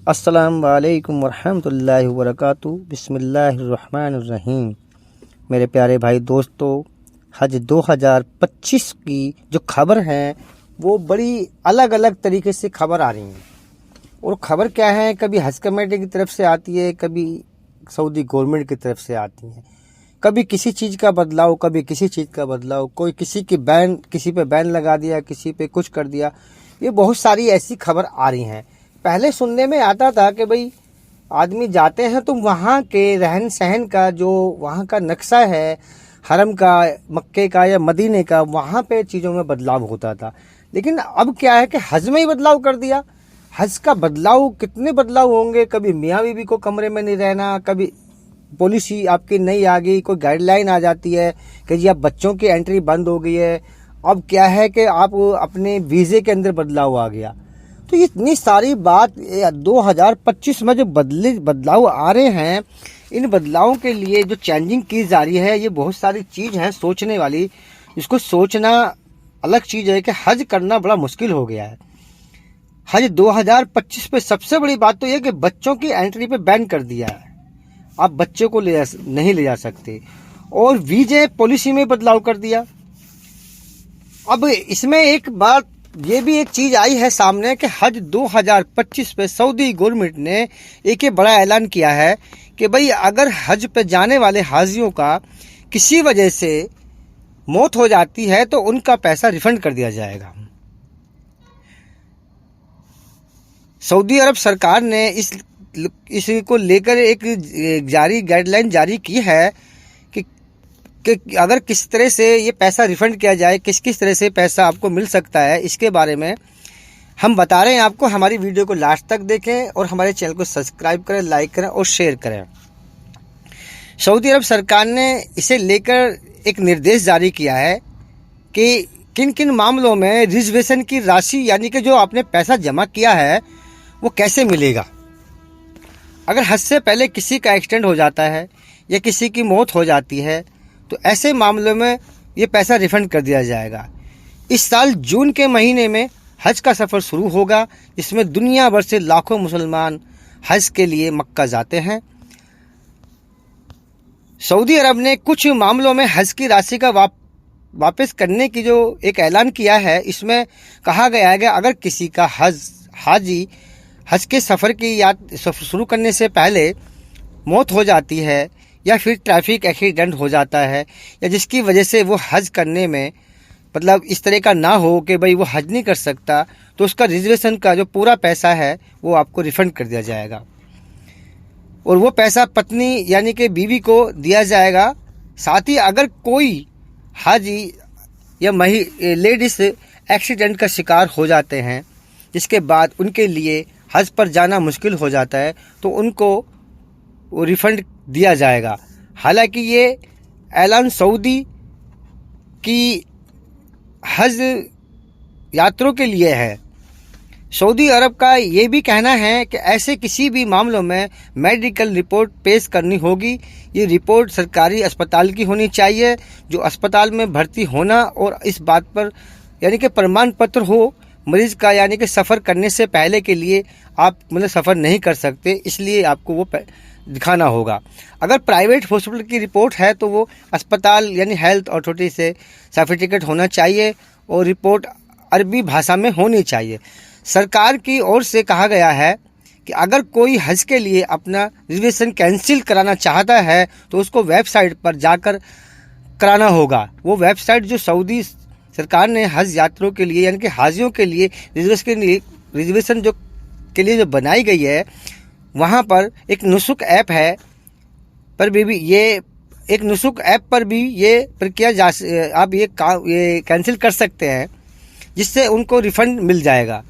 अस्सलाम वालेकुम वरहमतुल्लाहि वबरकातुहू। बिस्मिल्लाहिर्रहमानिर्रहीम। मेरे प्यारे भाई दोस्तों, हज 2025 की जो खबर है वो बड़ी अलग अलग तरीके से खबर आ रही है। और खबर क्या है, कभी हज कमेटी की तरफ से आती है, कभी सऊदी गवर्नमेंट की तरफ से आती है, कभी किसी चीज़ का बदलाव, कभी किसी चीज़ का बदलाव, कोई किसी की बैन, किसी पे बैन लगा दिया, किसी पे कुछ कर दिया। ये बहुत सारी ऐसी खबर आ रही हैं। पहले सुनने में आता था कि भाई आदमी जाते हैं तो वहाँ के रहन सहन का, जो वहाँ का नक्शा है हरम का, मक्के का या मदीने का, वहाँ पे चीज़ों में बदलाव होता था। लेकिन अब क्या है कि हज में ही बदलाव कर दिया। हज का बदलाव, कितने बदलाव होंगे। कभी मियाँ बीवी को कमरे में नहीं रहना, कभी पॉलिसी आपकी नई आ गई, कोई गाइडलाइन आ जाती है कि जी अब बच्चों की एंट्री बंद हो गई है। अब क्या है कि आप अपने वीज़े के अंदर बदलाव आ गया। तो ये इतनी सारी बात 2025 में जो बदलाव आ रहे हैं, इन बदलावों के लिए जो चेंजिंग की जा रही है, ये बहुत सारी चीज़ है सोचने वाली। इसको सोचना अलग चीज़ है कि हज करना बड़ा मुश्किल हो गया है। हज 2025 पे सबसे बड़ी बात तो यह कि बच्चों की एंट्री पे बैन कर दिया है। आप बच्चे को नहीं ले जा सकते। और वीजे पॉलिसी में बदलाव कर दिया। अब इसमें एक बात ये भी एक चीज आई है सामने कि हज 2025 पे सऊदी गवर्नमेंट ने एक बड़ा ऐलान किया है कि भाई अगर हज पे जाने वाले हाजियों का किसी वजह से मौत हो जाती है तो उनका पैसा रिफंड कर दिया जाएगा। सऊदी अरब सरकार ने इसको लेकर एक गाइडलाइन जारी की है कि अगर किस तरह से ये पैसा रिफंड किया जाए, किस किस तरह से पैसा आपको मिल सकता है, इसके बारे में हम बता रहे हैं आपको। हमारी वीडियो को लास्ट तक देखें और हमारे चैनल को सब्सक्राइब करें, लाइक करें और शेयर करें। सऊदी अरब सरकार ने इसे लेकर एक निर्देश जारी किया है कि किन किन मामलों में रिजर्वेशन की राशि, यानी कि जो आपने पैसा जमा किया है वो कैसे मिलेगा। अगर हज से पहले किसी का एक्सीडेंट हो जाता है या किसी की मौत हो जाती है तो ऐसे मामलों में ये पैसा रिफंड कर दिया जाएगा। इस साल जून के महीने में हज का सफ़र शुरू होगा, जिसमें दुनिया भर से लाखों मुसलमान हज के लिए मक्का जाते हैं। सऊदी अरब ने कुछ मामलों में हज की राशि का वापस करने की जो एक ऐलान किया है, इसमें कहा गया है कि अगर किसी का हाजी हज के सफ़र की शुरू करने से पहले मौत हो जाती है या फिर ट्रैफिक एक्सीडेंट हो जाता है या जिसकी वजह से वो हज करने में मतलब इस तरह का ना हो कि भाई वो हज नहीं कर सकता, तो उसका रिजर्वेशन का जो पूरा पैसा है वो आपको रिफ़ंड कर दिया जाएगा। और वो पैसा पत्नी यानी कि बीवी को दिया जाएगा। साथ ही अगर कोई हाजी या लेडीज एक्सीडेंट का शिकार हो जाते हैं, जिसके बाद उनके लिए हज पर जाना मुश्किल हो जाता है, तो उनको वो रिफ़ंड दिया जाएगा। हालांकि ये ऐलान सऊदी की हज यात्रियों के लिए है। सऊदी अरब का ये भी कहना है कि ऐसे किसी भी मामलों में मेडिकल रिपोर्ट पेश करनी होगी। ये रिपोर्ट सरकारी अस्पताल की होनी चाहिए, जो अस्पताल में भर्ती होना और इस बात पर यानी कि प्रमाण पत्र हो मरीज का, यानी कि सफ़र करने से पहले के लिए आप मतलब सफ़र नहीं कर सकते, इसलिए आपको वो दिखाना होगा। अगर प्राइवेट हॉस्पिटल की रिपोर्ट है तो वो अस्पताल यानी हेल्थ अथॉरिटी से सर्टिफिकेट होना चाहिए और रिपोर्ट अरबी भाषा में होनी चाहिए। सरकार की ओर से कहा गया है कि अगर कोई हज के लिए अपना रिजर्वेशन कैंसिल कराना चाहता है तो उसको वेबसाइट पर जाकर कराना होगा। वो वेबसाइट जो सऊदी सरकार ने हज यात्रियों के लिए यानी कि हाजियों के लिए रिजर्वेशन जो के लिए जो बनाई गई है, वहाँ पर एक नुसुक ऐप है पर भी ये एक नुसुक ऐप पर भी ये प्रक्रिया आप ये कैंसिल कर सकते हैं, जिससे उनको रिफ़ंड मिल जाएगा।